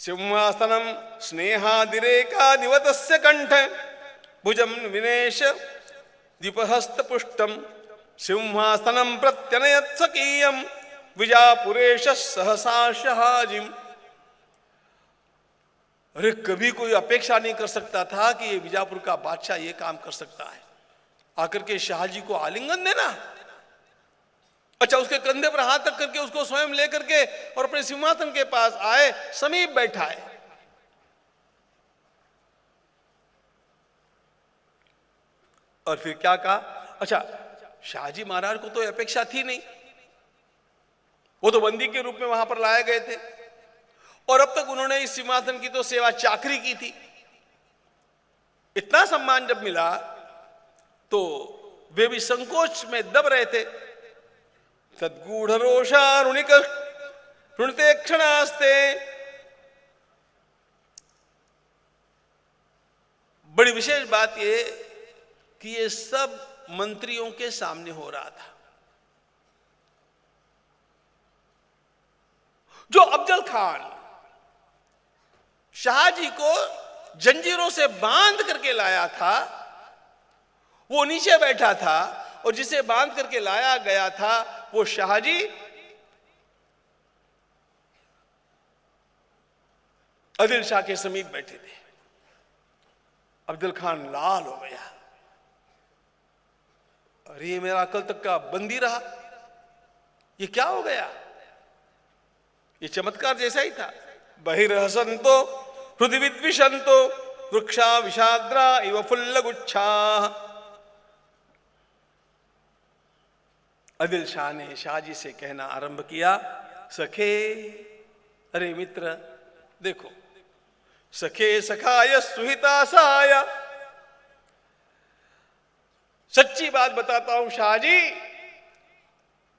सिंहासनम स्नेहादिरेकादिवतस्य कंठ भुजम विनेश दीपहस्त पुष्टम सिंहासनम प्रत्यनयत सकीयम विजापुरेश सहसा शहाजिम। अरे कभी कोई अपेक्षा नहीं कर सकता था कि ये विजापुर का बादशाह ये काम कर सकता है, आकर के शाहजी को आलिंगन देना। अच्छा, उसके कंधे पर हाथ रख करके उसको स्वयं लेकर के और अपने सिंहासन के पास आए, समीप बैठा है। और फिर क्या कहा? अच्छा, शाहजी महाराज को तो अपेक्षा थी नहीं, वो तो बंदी के रूप में वहां पर लाए गए थे और अब तक उन्होंने इस सिंहासन की तो सेवा चाकरी की थी। इतना सम्मान जब मिला तो वे भी संकोच में दब रहे थे। सद्गूढ़ रोषारुणिक ऋणते क्षणास्ते। बड़ी विशेष बात यह कि ये सब मंत्रियों के सामने हो रहा था। जो अफजल खान शाहजी को जंजीरों से बांध करके लाया था, वो नीचे बैठा था और जिसे बांध करके लाया गया था वो शाहजी आदिल शाह के समीप बैठे थे। अफजल खान लाल हो गया। अरे ये मेरा कल तक का बंदी रहा, ये क्या हो गया? ये चमत्कार जैसा ही था। बहिर्हसंतो हृदय विद्विषंतो वृक्षा विषाद्रा इव फुल्लगुच्छा। आदिल शाह ने शाहजी से कहना आरंभ किया, सखे, अरे मित्र देखो, सखे सखाय सुहितासाय। सच्ची बात बताता हूं शाहजी,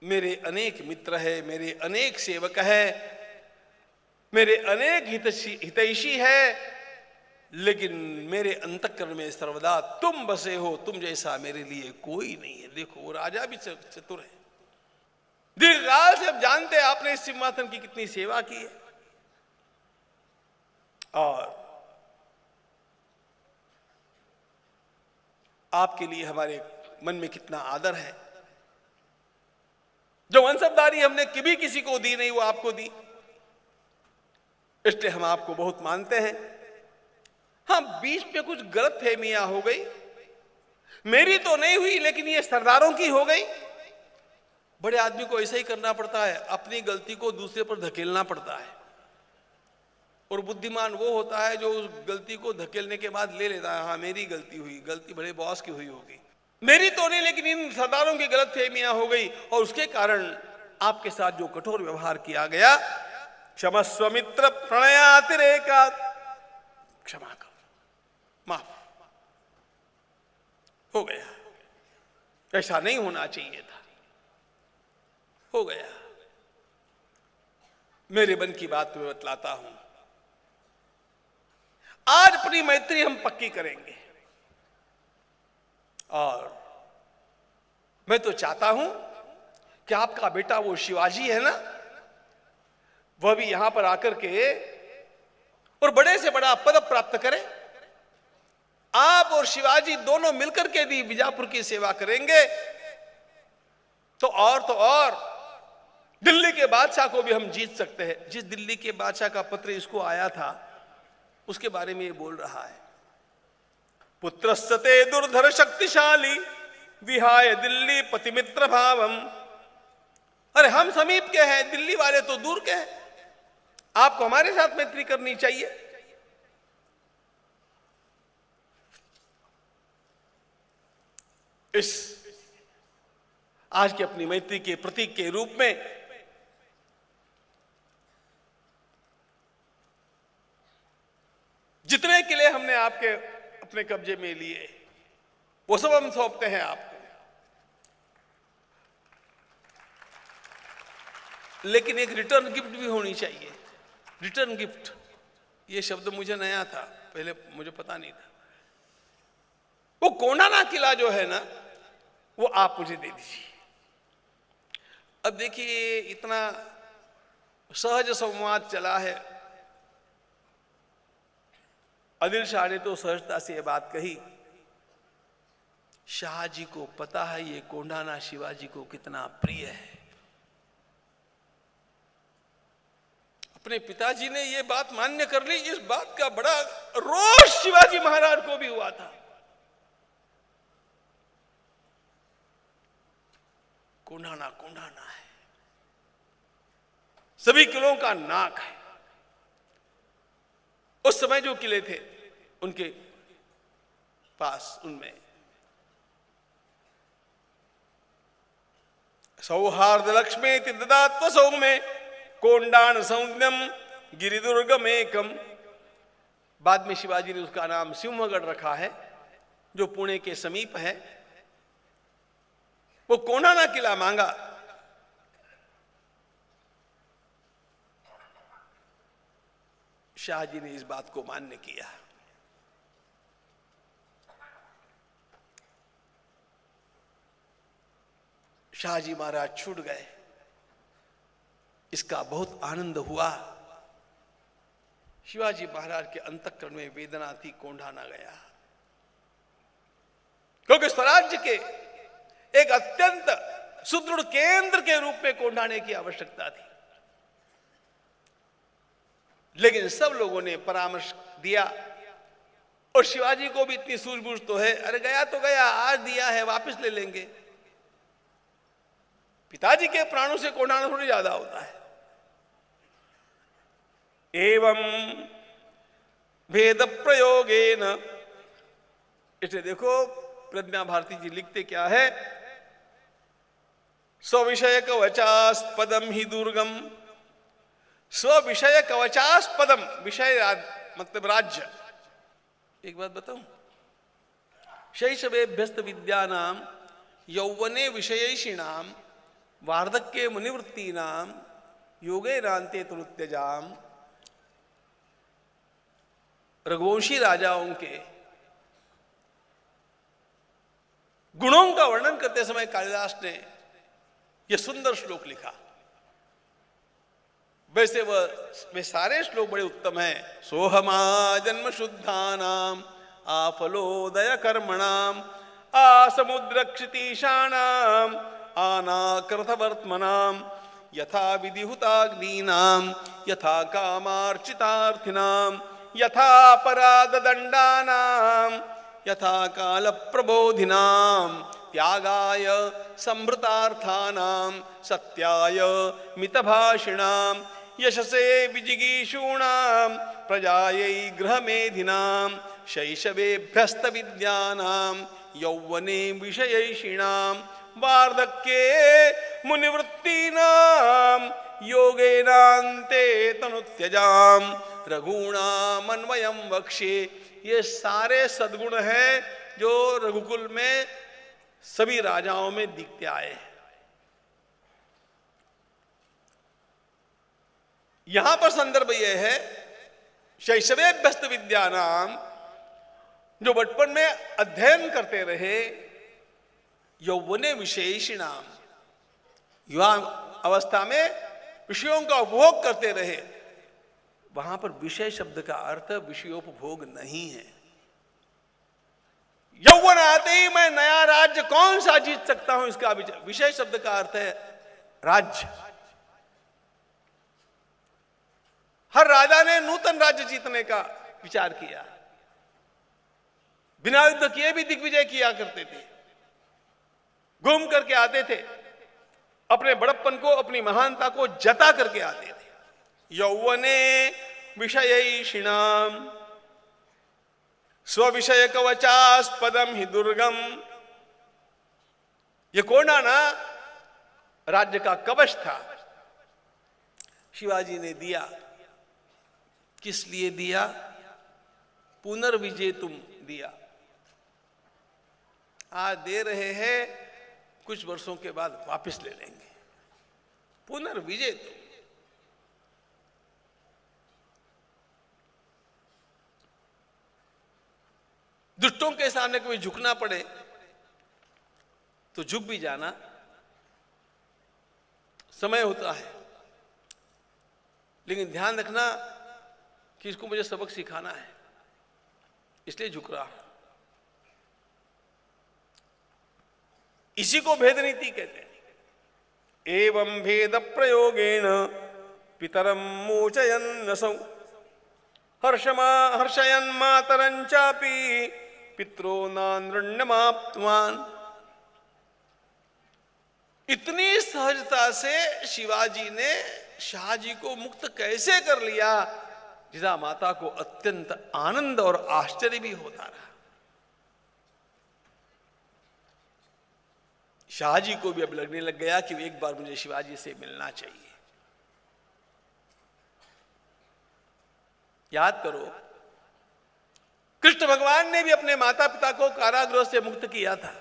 मेरे अनेक मित्र है, मेरे अनेक सेवक है, मेरे अनेक हितैषी है, लेकिन मेरे अंतःकरण में सर्वदा तुम बसे हो, तुम जैसा मेरे लिए कोई नहीं है। देखो वो राजा भी चतुर है। दीर्घकाल से अब जानते हैं आपने इस सिंहासन की कितनी सेवा की है और आपके लिए हमारे मन में कितना आदर है। जो मनसबदारी हमने कभी किसी को दी नहीं वो आपको दी, इसलिए हम आपको बहुत मानते हैं। हाँ, बीच में कुछ गलत फहमियां हो गई, मेरी तो नहीं हुई लेकिन ये सरदारों की हो गई। बड़े आदमी को ऐसा ही करना पड़ता है, अपनी गलती को दूसरे पर धकेलना पड़ता है। और बुद्धिमान वो होता है जो उस गलती को धकेलने के बाद ले लेता है, हाँ मेरी गलती हुई, गलती बड़े बॉस की हुई होगी, मेरी तो नहीं, लेकिन इन सरदारों की गलत फहमियां हो गई और उसके कारण आपके साथ जो कठोर व्यवहार किया गया, क्षमस्व मित्र प्रणयातिरेका, क्षमा कर, माफ हो गया, ऐसा नहीं होना चाहिए था, हो गया। मेरे मन की बात मैं बतलाता हूं, आज अपनी मैत्री हम पक्की करेंगे और मैं तो चाहता हूं कि आपका बेटा वो शिवाजी है ना, वह भी यहां पर आकर के और बड़े से बड़ा पद प्राप्त करे। आप और शिवाजी दोनों मिलकर के भी बीजापुर की सेवा करेंगे तो और दिल्ली के बादशाह को भी हम जीत सकते हैं। जिस दिल्ली के बादशाह का पत्र इसको आया था उसके बारे में ये बोल रहा है, पुत्रस्ते दुर्धर शक्तिशाली विहाय दिल्ली पतिमित्र भावम। अरे हम समीप के हैं, दिल्ली वाले तो दूर के हैं, आपको हमारे साथ मैत्री करनी चाहिए। इस आज की अपनी मैत्री के प्रतीक के रूप में जितने किले हमने आपके अपने कब्जे में लिए वो सब हम सौंपते हैं आपको। लेकिन एक रिटर्न गिफ्ट भी होनी चाहिए। रिटर्न गिफ्ट, ये शब्द मुझे नया था, पहले मुझे पता नहीं था। वो कोंडाना किला जो है ना, वो आप मुझे दे दीजिए। अब देखिए इतना सहज संवाद चला है, आदिल शाह ने तो सहजता से यह बात कही, शाहजी को पता है ये कोंढाना शिवाजी को कितना प्रिय है। अपने पिताजी ने ये बात मान्य कर ली, इस बात का बड़ा रोष शिवाजी महाराज को भी हुआ था। कोंढाना कोंढाना है, सभी किलों का नाक है। उस समय जो किले थे उनके पास, उनमें सौहार्द लक्ष्मी ददात्व सौम्य कोंडान सौम्यम गिरिदुर्गमेकम। बाद में शिवाजी ने उसका नाम सिंहगढ़ रखा है, जो पुणे के समीप है। वो कोंढाना किला मांगा, शाहजी ने इस बात को मान्य किया। शाहजी महाराज छूट गए, इसका बहुत आनंद हुआ। शिवाजी महाराज के अंतःकरण में वेदना थी, कोंढाना गया, क्योंकि स्वराज्य के एक अत्यंत सुदृढ़ केंद्र के रूप में कोंढाने की आवश्यकता थी। लेकिन सब लोगों ने परामर्श दिया, और शिवाजी को भी इतनी सूझबूझ तो है, अरे गया तो गया, आज दिया है वापस ले लेंगे। पिताजी के प्राणों से कोंढाना थोड़ी ज्यादा होता है। एवं भेद प्रयोगेन, इसे देखो प्रज्ञा भारती जी लिखते क्या है, स्विषय कवचास्पदम ही दुर्गम। स्विषय कवचास्पदम, विषय मतलब राज्य। एक बात बताऊं, शैशवेभ्यस्त विद्यानाम यौवने विषयैषिणाम वार्धक्ये मुनिवृत्तीनाम योगेनान्ते तनुत्यजाम। रघुवंशी राजाओं के गुणों का वर्णन करते समय कालिदास ने यह सुंदर श्लोक लिखा। वैसे वे सारे श्लोक बड़े उत्तम हैं। सोहमा जन्म शुद्धानाम आफलोदय कर्मणाम आसमुद्र क्षितीशानाम आनाकृतवर्त्मनाम यथा विधिहुताग्नीनाम यथा कामार्चितार्थिनाम यथा अपराध दंडानाम यथा काल प्रबोधिनाम त्यागाय संभृतार्थानाम सत्याय मितभाषिणाम यशसे विजिगीषूणाम प्रजायै गृहमेधिनाम शैशवेभ्यस्त विद्यानाम यौवने विषयैषिणाम वार्धक्ये मुनिवृत्तीनाम योगेनान्ते तनुत्यजाम रघुणाम अन्वयम वक्ष्ये। ये सारे सद्गुण हैं जो रघुकुल में सभी राजाओं में दिखते आए हैं। यहां पर संदर्भ यह है, शैशवेभ्यस्त विद्यानाम, जो बचपन में अध्ययन करते रहे, यौवने विशेषिणाम, युवा अवस्था में विषयों का उपभोग करते रहे। वहां पर विषय शब्द का अर्थ विषयोपभोग नहीं है। यौवन आते ही मैं नया राज्य कौन सा जीत सकता हूं, इसका विषय शब्द का अर्थ है राज्य। हर राजा ने नूतन राज्य जीतने का विचार किया, बिना युद्ध किए भी दिग्विजय किया करते थे, घूम करके आते थे, अपने बड़प्पन को, अपनी महानता को जता करके आते थे। यौवने विषयैषिणाम स्विषय कवचास्पदम ही दुर्गम। ये कोंढाना राज्य का कवच था, शिवाजी ने दिया। किस लिए दिया? पुनर्विजय तुम दिया। आज दे रहे हैं, कुछ वर्षों के बाद वापस ले लेंगे। पुनर्विजय तुम। दुष्टों के सामने कभी झुकना पड़े तो झुक भी जाना, समय होता है। लेकिन ध्यान रखना कि इसको मुझे सबक सिखाना है। इसलिए झुक रहा। इसी को भेद नीति कहते हैं। एवं भेद प्रयोगेण पितरम मोचयन्नसौ हर्षयन् मातरंचापि पितरो नानृण्यमाप्तवान्। इतनी सहजता से शिवाजी ने शाहजी को मुक्त कैसे कर लिया, जिसा माता को अत्यंत आनंद और आश्चर्य भी होता रहा। शाहजी को भी अब लगने लग गया कि एक बार मुझे शिवाजी से मिलना चाहिए। याद करो, कृष्ण भगवान ने भी अपने माता पिता को कारागृह से मुक्त किया था।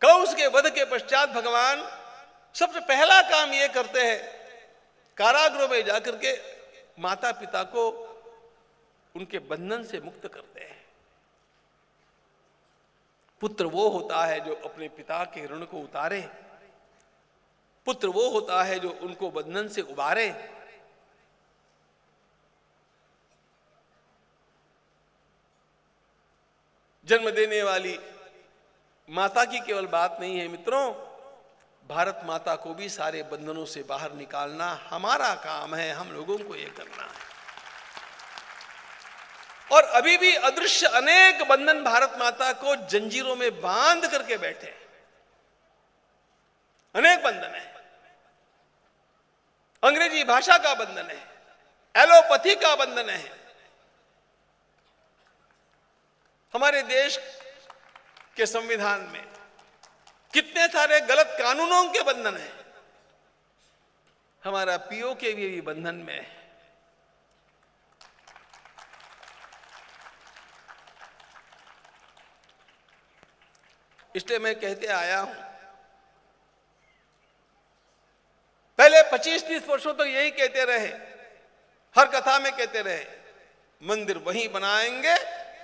कंस के वध के पश्चात भगवान सबसे पहला काम यह करते हैं, कारागृह में जाकर के माता पिता को उनके बंधन से मुक्त करते हैं। पुत्र वो होता है जो अपने पिता के ऋण को उतारे, पुत्र वो होता है जो उनको बंधन से उबारे। जन्म देने वाली माता की केवल बात नहीं है मित्रों, भारत माता को भी सारे बंधनों से बाहर निकालना हमारा काम है, हम लोगों को यह करना है। और अभी भी अदृश्य अनेक बंधन भारत माता को जंजीरों में बांध करके बैठे, अनेक बंधन है। अंग्रेजी भाषा का बंधन है, एलोपैथी का बंधन है, हमारे देश के संविधान में कितने सारे गलत कानूनों के बंधन है, हमारा पीओ के भी बंधन में है। इसलिए मैं कहते आया हूं, पहले 25-30 वर्षों तक यही कहते रहे, हर कथा में कहते रहे, मंदिर वहीं बनाएंगे,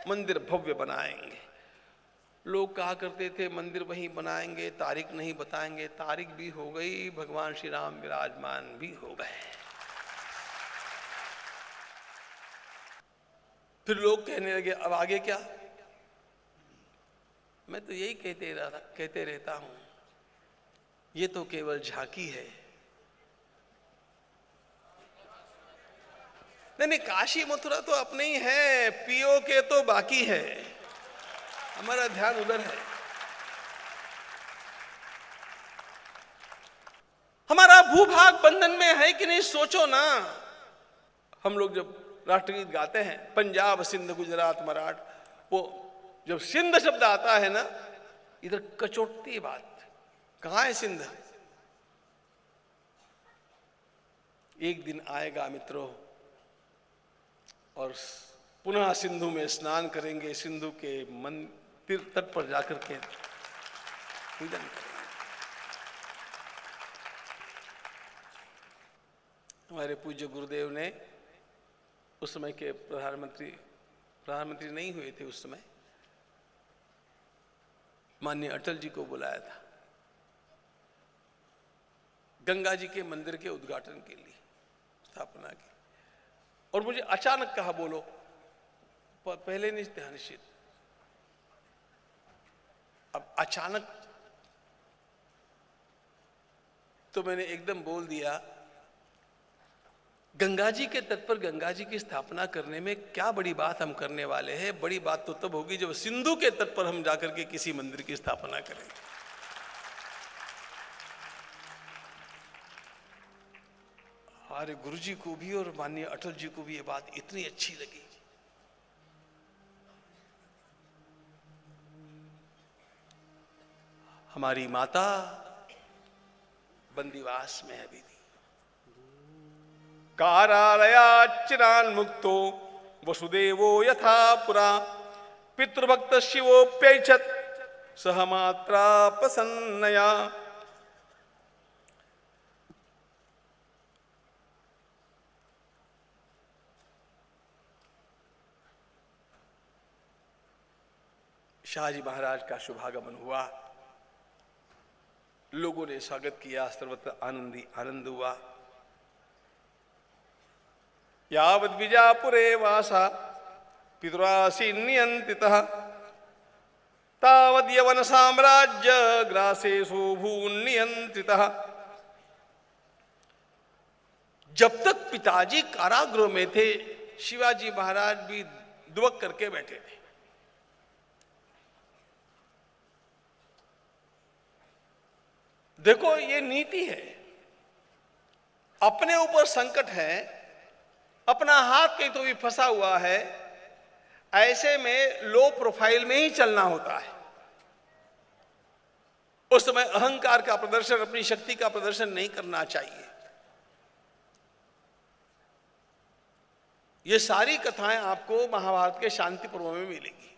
मंदिर भव्य बनाएंगे। लोग कहा करते थे मंदिर वहीं बनाएंगे, तारीख नहीं बताएंगे। तारीख भी हो गई, भगवान श्री राम विराजमान भी हो गए। फिर लोग कहने लगे अब आगे क्या। मैं तो यही कहते रहता हूं, ये तो केवल झांकी है। नहीं, काशी मथुरा तो अपने ही है, पीओ के तो बाकी है, हमारा ध्यान उधर है। हमारा भूभाग बंधन में है कि नहीं, सोचो ना। हम लोग जब राष्ट्रगीत गाते हैं, पंजाब सिंध गुजरात मराठ, वो जब सिंध शब्द आता है ना, इधर कचोटती बात, कहां है सिंध। एक दिन आएगा मित्रों, और पुनः सिंधु में स्नान करेंगे, सिंधु के मंदिर तट पर जाकर के पूजन करेंगे। हमारे पूज्य गुरुदेव ने उस समय के प्रधानमंत्री नहीं हुए थे, उस समय माननीय अटल जी को बुलाया था गंगा जी के मंदिर के उद्घाटन के लिए, स्थापना की। और मुझे अचानक कहा बोलो, पहले नहीं था निश्चित, अब अचानक तो मैंने एकदम बोल दिया, गंगा जी के तट पर गंगा जी की स्थापना करने में क्या बड़ी बात हम करने वाले हैं। बड़ी बात तो तब होगी जब सिंधु के तट पर हम जाकर के किसी मंदिर की स्थापना करेंगे। हमारे गुरु जी को भी और माननीय अटल जी को भी ये बात इतनी अच्छी लगी। हमारी माता बंदीवास में है अभी भी, कारालयाच्चिरान्मुक्तो वसुदेवो यथा पुरा पितृभक्त शिवोप्यैच्छत् सह मात्रा प्रसन्नया। शाहजी महाराज का शुभागमन हुआ, लोगों ने स्वागत किया, सर्वत्र आनंद हुआ। यावद् विजापुरे वासा पितुरासी नियंत्रितः तावद यवन साम्राज्य ग्रासेषु भून् नियंत्रितः। जब तक पिताजी कारागृह में थे, शिवाजी महाराज भी दुबक करके बैठे थे। देखो, ये नीति है। अपने ऊपर संकट है, अपना हाथ कहीं तो भी फंसा हुआ है, ऐसे में लो प्रोफाइल में ही चलना होता है। उस समय अहंकार का प्रदर्शन, अपनी शक्ति का प्रदर्शन नहीं करना चाहिए। ये सारी कथाएं आपको महाभारत के शांति पर्व में मिलेंगी।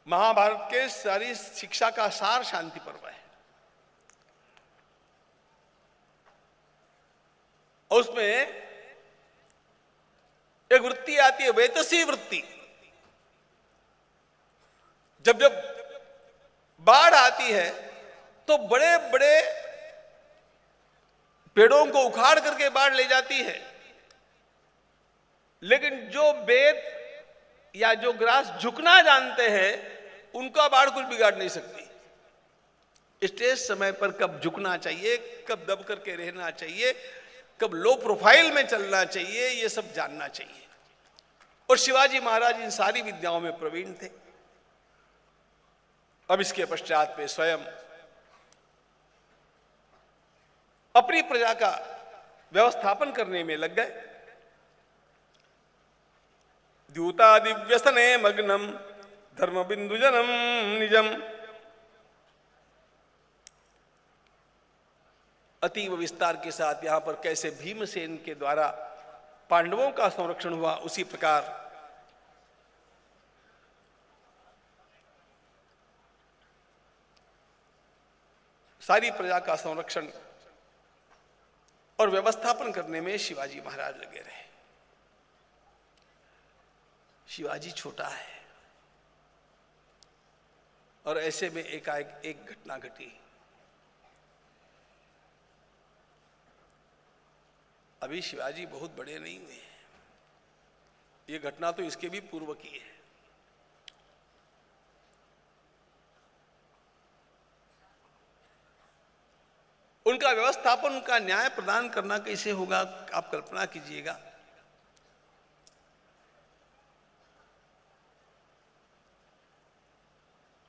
महाभारत के सारी शिक्षा का सार शांति पर्व है। और उसमें एक वृत्ति आती है, वेतसी वृत्ति। जब जब बाढ़ आती है तो बड़े बड़े पेड़ों को उखाड़ करके बाढ़ ले जाती है, लेकिन जो बेत या जो ग्रास झुकना जानते हैं, उनका बाढ़ कुछ बिगाड़ नहीं सकती। स्टेज समय पर कब झुकना चाहिए, कब दब करके रहना चाहिए, कब लो प्रोफाइल में चलना चाहिए, ये सब जानना चाहिए। और शिवाजी महाराज इन सारी विद्याओं में प्रवीण थे। अब इसके पश्चात वे स्वयं अपनी प्रजा का व्यवस्थापन करने में लग गए। द्यूता दिव्यसने मग्नम धर्म बिंदु जनम निजम। अतीव विस्तार के साथ यहां पर कैसे भीमसेन के द्वारा पांडवों का संरक्षण हुआ, उसी प्रकार सारी प्रजा का संरक्षण और व्यवस्थापन करने में शिवाजी महाराज लगे रहे। शिवाजी छोटा है और ऐसे में एकाएक एक घटना घटी। अभी शिवाजी बहुत बड़े नहीं हुए हैं, ये घटना तो इसके भी पूर्व की है। उनका व्यवस्थापन, उनका न्याय प्रदान करना कैसे होगा, आप कल्पना कीजिएगा।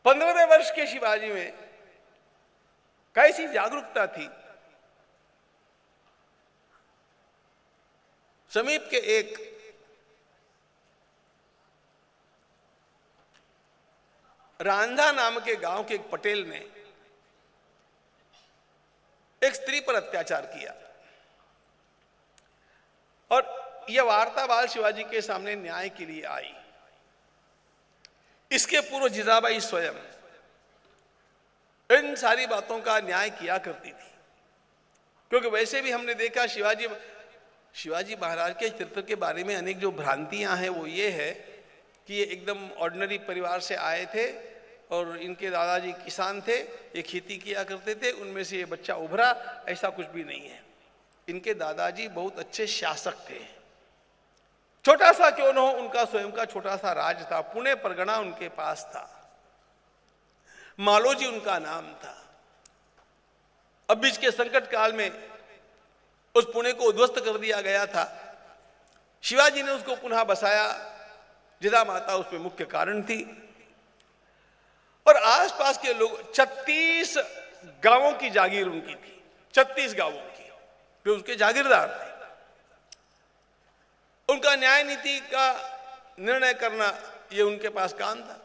पंद्रहवें वर्ष के शिवाजी में कैसी जागरूकता थी। समीप के एक रांझा नाम के गांव के एक पटेल ने एक स्त्री पर अत्याचार किया और यह वार्ता बाल शिवाजी के सामने न्याय के लिए आई। इसके पूर्व जिजाबाई स्वयं इन सारी बातों का न्याय किया करती थी, क्योंकि वैसे भी हमने देखा शिवाजी महाराज के चरित्र के बारे में अनेक जो भ्रांतियां हैं वो ये है कि ये एकदम ऑर्डिनरी परिवार से आए थे और इनके दादाजी किसान थे, ये खेती किया करते थे, उनमें से ये बच्चा उभरा, ऐसा कुछ भी नहीं है। इनके दादाजी बहुत अच्छे शासक थे। छोटा सा क्यों न हो, उनका स्वयं का छोटा सा राज था, पुणे परगना उनके पास था, मालोजी उनका नाम था। अब बीच के संकट काल में उस पुणे को उद्ध्वस्त कर दिया गया था। शिवाजी ने उसको पुनः बसाया, जिजा माता उसमें मुख्य कारण थी। और आसपास के लोग, 36 गांवों की जागीर उनकी थी, 36 गांवों की, वे उसके जागीरदार थे। उनका न्याय नीति का निर्णय करना ये उनके पास काम था।